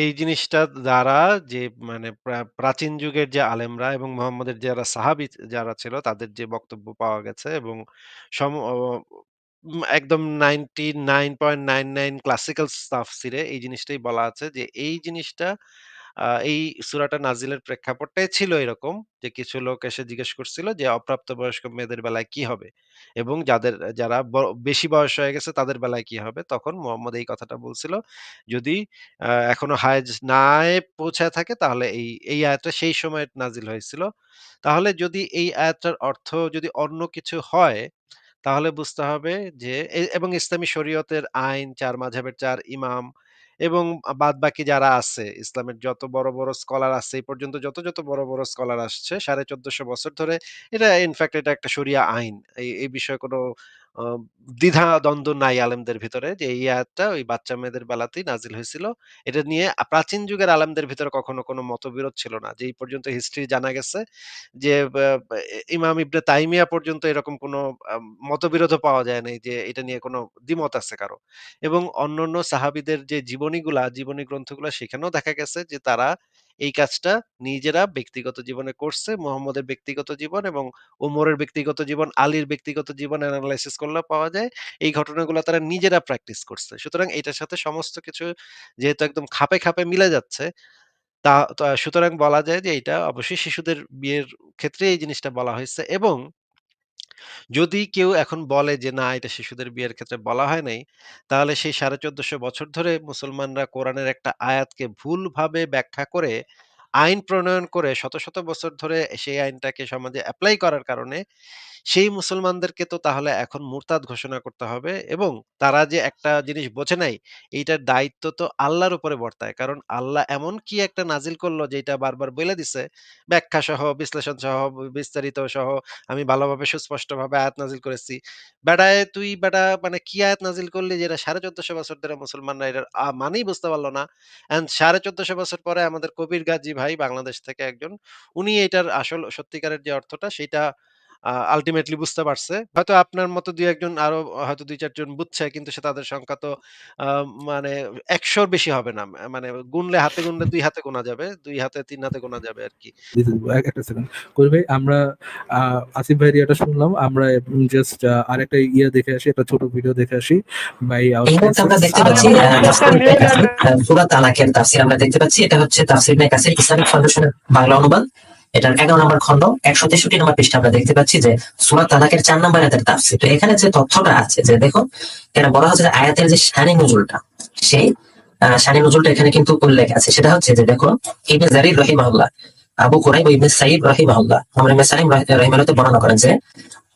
এই জিনিসটা দ্বারা যে মানে প্রাচীন যুগের যে আলেমরা এবং মুহাম্মদের যারা সাহাবী যারা ছিল তাদের যে বক্তব্য পাওয়া গেছে এবং সম অ একদম 99.99 ক্লাসিক্যাল তাফসিরে এই জিনিসটাই বলা আছে যে এই জিনিসটা এই সূরাটা নাজিলের প্রেক্ষাপটটাই ছিল এরকম যে কিছু লোক এসে জিজ্ঞেস করছিল যে অপ্রাপ্তবয়স্ক মেয়েদের বেলায় কি হবে? এবং যারা বেশি বয়স হয়ে গেছে তাদের বেলায় কি হবে? তখন মুহাম্মদ এই কথাটা বলছিল, যদি এখনো হায়েজ না পৌঁছায় থাকে তাহলে এই আয়াতটা সেই সময়ে নাজিল হয়েছিল। তাহলে যদি এই আয়াতটার অর্থ যদি অন্য কিছু হয় তাহলে বুঝতে হবে যে এবং ইসলামী শরীয়তের আইন ৪ মাযহাবের ৪ ইমাম এবং বাদবাকি যারা আছে, ইসলামের যত বড়, বড় স্কলার আছে এই পর্যন্ত যত বড়, বড় স্কলার আসছে ১৪৫০ বছর ধরে এটা ইনফেক্ট এটা একটা শরিয়া আইন। এই বিষয়ে কোনো আ দ্বিধা দ্বন্দ্ব নাই আলেমদের ভিতরে যে এই আয়াতটা ওই বাচ্চা মেয়েদের বেলাতেই নাজিল হয়েছিল। এটা নিয়ে প্রাচীন যুগের আলেমদের ভিতরে কখনো কোনো মতবিরোধ ছিল না। যে এই পর্যন্ত হিস্ট্রি জানা গেছে যে বা বা ইমাম ইবনে তাইমিয়া পর্যন্ত এরকম কোনো মতবিরোধও পাওয়া যায় নাই যে এটা নিয়ে কোনো দ্বিমত আছে কারো। এবং অন্যান্য সাহাবীদের যে জীবনী গ্রন্থগুলা সেখানেও দেখা গেছে যে তারা এই কাজটা নিজেরা ব্যক্তিগত জীবনে করছে। মুহাম্মদের ব্যক্তিগত জীবন এবং উমরের ব্যক্তিগত জীবন, আলীর ব্যক্তিগত জীবন এনালাইসিস করলে পাওয়া যায় এই ঘটনাগুলা তারা নিজেরা প্র্যাকটিস করছে। সুতরাং এটার সাথে সমস্ত কিছু যেহেতু একদম খাপে, খাপে মিলে যাচ্ছে সুতরাং বলা যায় যে এইটা অবশ্যই শিশুদের বিয়ের ক্ষেত্রে এই জিনিসটা বলা হয়েছে এবং যদি কেউ এখন বলে যে না এটা শিশুদের বিয়ের ক্ষেত্রে বলা হয় নাই, তাহলে সেই ১৪৫০ বছর ধরে মুসলমানরা কোরআনের একটা আয়াতকে ভুলভাবে ব্যাখ্যা করে আইন প্রণয়ন করে শত বছর ধরে সেই আইনটাকে সমাজে এপ্লাই করার কারণে সেই মুসলমানদেরকে তো তাহলে এখন মুরতাদ ঘোষণা করতে হবে এবং তারা যে একটা জিনিস বোঝে নাই, এইটার দায়িত্ব তো আল্লাহর উপরে বর্তায়। কারণ আল্লাহ এমন কি একটা নাজিল করলো যেটা বারবার বইলে দিছে, ব্যাখ্যা সহ, বিশ্লেষণ সহ, বিস্তারিত সহ আমি ভালোভাবে সুস্পষ্টভাবে আয়াত নাজিল করেছি। তুই মানে কি আয়াত নাজিল করলি যেটা ১৪৫০ বছর ধরে মুসলমানরা এটার মানেই বুঝতে পারল না। অ্যান্ড ১৪৫০ বছর পরে আমাদের কবির গাজী ভাই বাংলাদেশ থেকে একজন, উনি এটার আসল সত্যিকারের যে অর্থটা সেইটা আল্টিমেটলি বুঝতে পারছে। হয়তো আপনার মতো ২-১ জন আরো হয়তো ২-৪ জন বুঝছে কিন্তু তাদের সংখ্যা তো আ মানে ১০০ র বেশি হবে না। মানে হাতে গুনলে ২ হাতে গোনা যাবে। ২ হাতে ৩ হাতে গোনা যাবে আরকি। দিতে দিব। একটা সেকেন্ড। কবির ভাই আমরা আ আসিফ ভাইয়ের ইয়েটা শুনলাম। আমরা জাস্ট আরেকটা দেখে আসি, একটা ছোট ভিডিও দেখে আসি। ভাই এই মুহূর্তে আমরা দেখতে পাচ্ছি সূরা তালাকের তাফসীর আমরা দেখতে পাচ্ছি। এটা হচ্ছে তাফসীর ইবনে কাসির ইসলামিক ফাউন্ডেশনের বাংলা অনুবাদ। এটার ১১ নম্বর খণ্ড ১৬৩ নম্বর পৃষ্ঠা আমরা দেখতে পাচ্ছি যে সূরা তালাকের ৪ নম্বর আয়াতের তাফসীর। তো এখানে যে তথ্যটা আছে যে দেখো এখানে বলা হচ্ছে যে আয়াতের যে শানি নুজুলটা সেই শানি নুজুলটা এখানে কিন্তু উল্লেখ আছে। সেটা হচ্ছে যে দেখো ইবনে জারির রাহিমাহুল্লাহ, আবু কুরাইব ও ইবনে সাইব রাহিমাহুল্লাহ, আমর ইবনে সালিম রাহিমাহুল্লাহ বর্ণনা করেন যে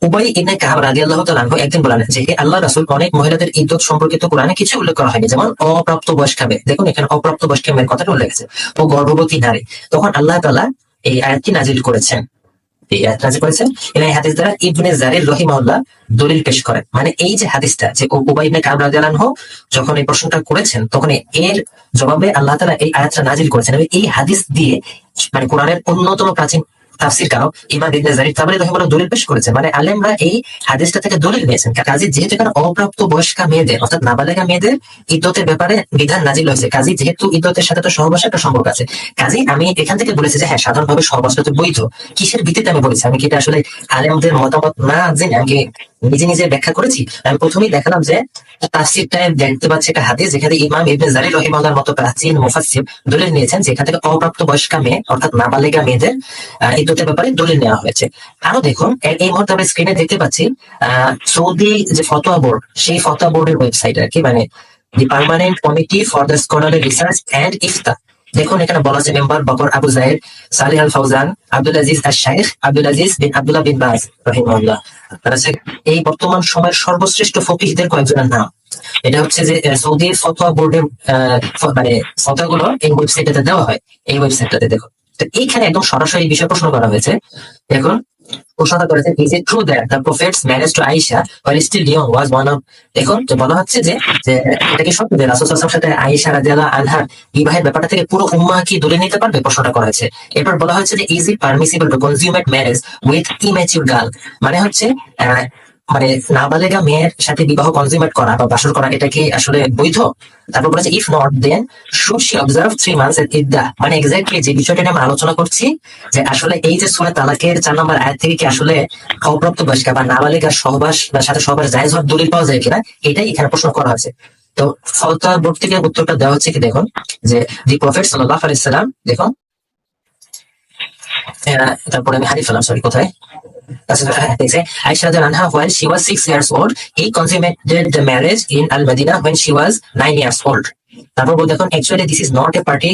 উবাই ইবনে কাব রাদিয়াল্লাহু তাআলা আনহু একদিন বলেন যে হে আল্লাহর রাসূল, অনেক মহিলাদের ইদ্দত সম্পর্কিত কোরআনে কিছু উল্লেখ করা হয়নি, যেমন অপ্রাপ্ত বয়স্কা মেয়ে। দেখুন এখানে অপ্রাপ্ত বয়স্কা মেয়ের কথাটা উল্লেখ আছে, ও গর্ভবতী নারী। তখন আল্লাহ তাআলা এই আয়াতটি নাজিল করেছেন। এই আয়াত নাজিল করেছেন এবং এই হাদিস দ্বারা ইবনে জারির রাহিমাহুল্লাহ দলিল পেশ করেন। মানে এই যে হাদিসটা যে উবাই ইবনে কাব রাদিয়াল্লাহু আনহু যখন এই প্রশ্নটা করেছেন তখন এর জবাবে আল্লাহ তাআলা এই আয়াতটা নাজিল করেছেন এবং এই হাদিস দিয়ে মানে কোরআনের অন্যতম প্রাচীন তাফসীরকারক ইমাম ইবনে জারির তাবরি রাহিমাহুল্লাহ দলিল পেশ করেছেন। মানে আলেমরা এই হাদিসটা থেকে দলিল নিয়েছেন। কাজী যেহেতু এখানে অপ্রাপ্ত বয়স্কা মেয়েদের অর্থাৎ নাবালেগা মেয়েদের ইদ্দতের ব্যাপারে বিধান নাজিল হয়েছে, কাজী যেহেতু ইদ্দতের সাথে তো সহবাসের একটা সম্পর্ক আছে, কাজী আমি এখান থেকে বলেছি যে হ্যাঁ সাধারণভাবে সহবাসটা তো বৈধ। কিসের ভিত্তিতে আমি বলেছি? আমি কি এটা আসলে আলেমদের মতামত না জেনে আমি নিজে নিজে ব্যাখ্যা করেছি? আমি প্রথমেই দেখালাম যে তাফসীরটায় দেখতে পাচ্ছি একটা হাদিস যেখানে ইমাম ইবনে জারির রাহিমাহুল্লাহর মতো প্রাচীন মুফাসসির দলিল নিয়েছেন যেখান থেকে অপ্রাপ্ত বয়স্কা মেয়ে অর্থাৎ নাবালিগা মেয়েদের ইদ্দতের ব্যাপারে দলিল নেওয়া হয়েছে। আরো দেখুন এই মুহূর্তে আমরা স্ক্রিনে দেখতে পাচ্ছি সৌদি যে ফতোয়া বোর্ড, সেই ফতোয়া বোর্ডের ওয়েবসাইট আর কি, মানে the permanent committee for the scholarly research and Ifta. দেখুন এখানে বলা আছে member Bakr Abu Zaid, Salih al Fawzan, Abdul Aziz al Sheikh, Abdul Aziz bin Abdullah bin Baz রাহিমাহুল্লাহ। তারা এই বর্তমান সময়ের সর্বশ্রেষ্ঠ ফকিহদের কয়েকজনের নাম। এটা হচ্ছে যে সৌদি ফতোয়া বোর্ডের মানে ফতোয়াগুলো এই ওয়েবসাইটটাতে দেওয়া হয়। এই ওয়েবসাইটটাতে দেখো তো এইখানে একদম সরাসরি বিষয় প্রশ্ন করা হয়েছে। দেখুন প্রশ্নটা করেছেন, is it true that the prophet's marriage to Aisha while still young was one of। দেখুন যে বলা হচ্ছে যে এটা কি সত্য যে রাসূল সাল্লাল্লাহু আলাইহি ওয়াসাল্লামের সাথে আয়েশা রাদিয়াল্লাহু আনহার বিবাহের ব্যাপারটা থেকে পুরো উম্মাহ কি দলিল নিতে পারবে? প্রশ্নটা করা হয়েছে। এরপর বলা হয়েছে যে is it permissible to consummate marriage with immature girl. মানে হচ্ছে মানে নাবালেগা মেয়ের সাথে বিবাহ কনজিউমেট করা বা বাসর করা এটা কি আসলে বৈধ? তারপর বলেছে if not then should she observe 3 months এর ইদ্দা, মানে এক্স্যাক্টলি যে বিষয়টা নিয়ে আমরা আলোচনা করছি যে আসলে এই যে সূরা তালাকের 4 নম্বর আয়াত থেকে কি আসলে অপ্রাপ্তবয়স্কা বা নাবালিকার সহবাস বা সাথে সহবাস জায়েজ হওয়ার দলিল পাওয়া যায় কিনা, এটাই এখানে প্রশ্ন করা হয়েছে। তো ফলতাবোর্ড থেকে উত্তরটা দেওয়া হচ্ছে কি দেখুন, যে দি প্রফেট সাল্লাল্লাহু আলাইহি সাল্লাম, দেখুন তারপরে আমি হারিয়ে ফেলাম, সরি কোথায়। Aisha anha, while she was 6 years old, he consummated the marriage in Al Madinah when she was 9 years old. তারপর বলতে দেখুন, actually this is not a party,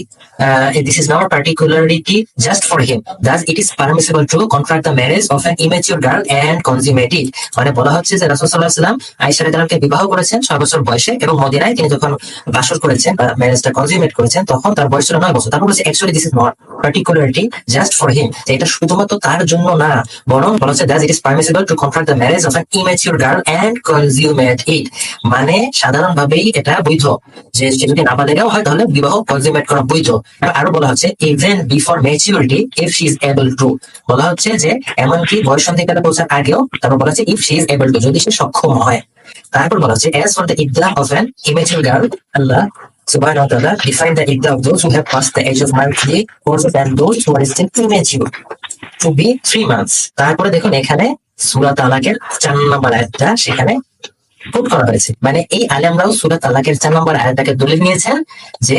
this is not particularity just for him. Thus it is permissible to contract the marriage of an immature girl and consummate it. মানে বলা হচ্ছে যে রাসূল সাল্লাল্লাহু আলাইহি ওয়াসাল্লাম আয়েশা রাদিয়াল্লাহু আনহাকে বিবাহ করেছেন 6 বছর বয়সে, এবং মদিনায় তিনি যখন বাসর করেছেন বা ম্যারেজটা কনজিউমেট করেছেন তখন তার বয়স ছিল 9 বছর। তারপর বলছে actually this is not particularity just for him, এটা শুধুমাত্র তার জন্য না, বরং বলা হচ্ছে that it is permissible to contract the marriage of an immature girl and consummate it, মানে সাধারণভাবেই এটা বৈধ যে সে যদি নাবালেগাও হয় তাহলে বিবাহ কনজিউমেট করা বৈধ। আরো বলা হচ্ছে even before maturity if she is able to, বলা হচ্ছে যে এমনকি বয়স সন্ধিকালে পৌঁছার আগেও, তারপর বলা হচ্ছে if she is able to, যদি সে সক্ষম হয়। তারপর বলা হচ্ছে as for the iddah of an immature girl, Allah Subhanahu wa ta'ala define the iddah of those who have passed the age of marriage also than those who are still immature to be 3 months. তারপরে দেখুন এখানে সূরা তালাকের 4 নম্বর আয়াতটা সেখানে coat করা হয়েছে, মানে এই আলেমরাও সূরা তালাকের 4 নম্বর আয়াতটাকে দলিল নিয়েছেন যে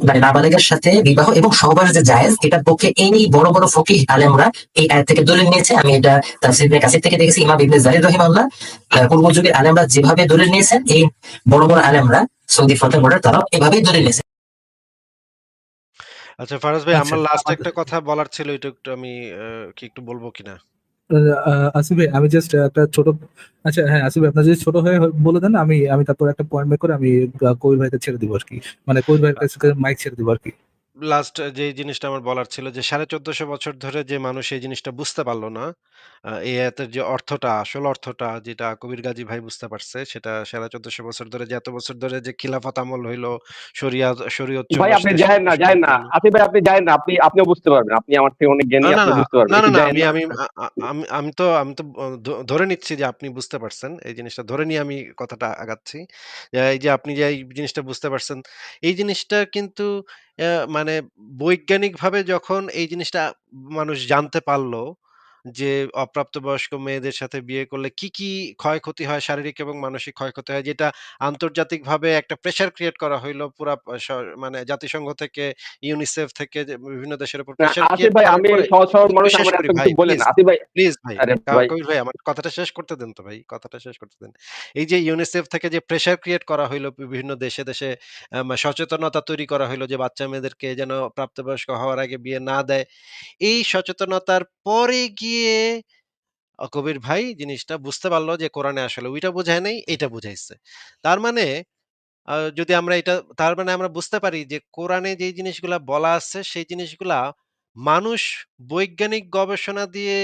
মানে নাবালিগার সাথে বিবাহ এবং সহবাস যে জায়েজ, এটার পক্ষে এই বড় বড় ফকিহ আলেমরা এই আয়াত থেকে দলিল নিয়েছে। আমি এটা তাফসীর ইবনে কাসির থেকে দেখেছি, ইমাম ইবনে জারির রাহিমাহুল্লাহ, পূর্ব যুগের আলেমরা যেভাবে দলিল নিয়েছেন, এই বড় বড় আলেমরা সৌদি ফতোয়া বোর্ডের তারাও এভাবেই দলিল নিয়েছে। আচ্ছা ফারাজ ভাই, আচ্ছা আমার লাস্ট আমাদের একটা কথা বলার ছিল, এটা একটু আমি কি একটু বলবো কিনা? আসিফ ভাই আমি জাস্ট একটা ছোট, আচ্ছা হ্যাঁ আসিফ ভাই আপনার যদি ছোট হয়ে বলে দেন, আমি তারপর একটা পয়েন্ট বের করে আমি কবির ভাইকে ছেড়ে দিব আর কি, মানে কবির ভাইয়ের কাছে মাইক ছেড়ে দিব আর কি। লাস্ট যে জিনিসটা আমার বলার ছিল যে 1450 বছর ধরে যে মানুষ এই জিনিসটা বুঝতে পারলো না, এই আয়াতের যে অর্থটা, আসল অর্থটা যেটা কবির গাজী ভাই বুঝতে পারছে, সেটা 1450 বছর ধরে, যে এত বছর ধরে যে খিলাফত আমল হইলো, শরীয়ত ভাই চললো, আপনি দেশ যায়েন না, শাসন যায়েন না, করলো। আসিফ ভাই আপনি যায়েন না, আপনিও বুঝতে পারবেন, আপনি আমার থেকে অনেক জ্ঞানী, না, না, আপনি না, বুঝতে পারবেন, না, না, একটু না, যায়েন আমি না। আমি আ আ আমি আমি তো ধরে নিচ্ছি যে আপনি বুঝতে পারছেন। এই জিনিসটা ধরে নিয়ে আমি কথাটা আগাচ্ছি। এই যে আপনি যে এই জিনিসটা বুঝতে পারছেন, এই জিনিসটা কিন্তু মানে বৈজ্ঞানিকভাবে যখন এই জিনিসটা মানুষ জানতে পারল যে অপ্রাপ্তবয়স্ক মেয়েদের সাথে বিয়ে করলে কি ক্ষয়ক্ষতি হয়, শারীরিক এবং মানসিক ক্ষয়ক্ষতি হয়, যেটা আন্তর্জাতিকভাবে একটা প্রেশার ক্রিয়েট করা হইলো পুরা মানে জাতিসংঘ থেকে, ইউনিসেফ থেকে, যে বিভিন্ন দেশের উপর না, প্রেশার আসিফ ক্রিয়েট ভাই করার আমি পরে, সহজ সরল একটু মানুষ, শেষ আমার করি এত ভাই কিছু বলেন প্লিজ, না আসিফ ভাই। প্লিজ ভাই। আরে ভাই, কবির ভাই আমার কথাটা শেষ করতে দেন তো ভাই, কথাটা শেষ করতে দেন। এই যে ইউনিসেফ থেকে যে প্রেশার ক্রিয়েট করা হইলো বিভিন্ন দেশে সচেতনতা তৈরি করা হইলো যে বাচ্চা মেয়েদেরকে যেন প্রাপ্তবয়স্ক হওয়ার আগে বিয়ে না দেয়। এই সচেতনতার পরে গিয়ে কবির ভাই জিনিসটা বুঝতে পারল যে কোরআনে আসলে ওইটা বোঝায় নাই, এইটা বুঝাইছে। তার মানে যদি আমরা এটা, তার মানে আমরা বুঝতে পারি যে কোরআনে যেই জিনিসগুলা বলা আছে সেই জিনিসগুলা মানুষ বৈজ্ঞানিক গবেষণা দিয়ে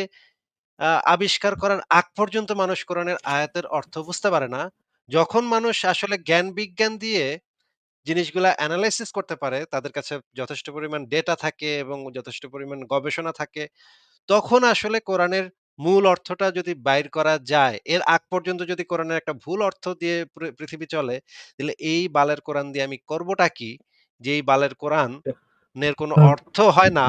আবিষ্কার করার আগ পর্যন্ত মানুষ কোরআনের আয়াতের অর্থ বুঝতে পারে না। যখন মানুষ আসলে জ্ঞান বিজ্ঞান দিয়ে জিনিসগুলা এনালাইসিস করতে পারে, তাদের কাছে যথেষ্ট পরিমাণ ডেটা থাকে এবং যথেষ্ট পরিমাণ গবেষণা থাকে, তখন আসলে কোরআনের মূল অর্থটা যদি বাইর করা যায়, এর আগ পর্যন্ত যদি কোরআনের একটা ভুল অর্থ দিয়ে পৃথিবী চলে, তাহলে এই বালের কোরআন দিয়ে আমি করবোটা কি? যে এই বালের কোরআনের কোনো অর্থ হয় না।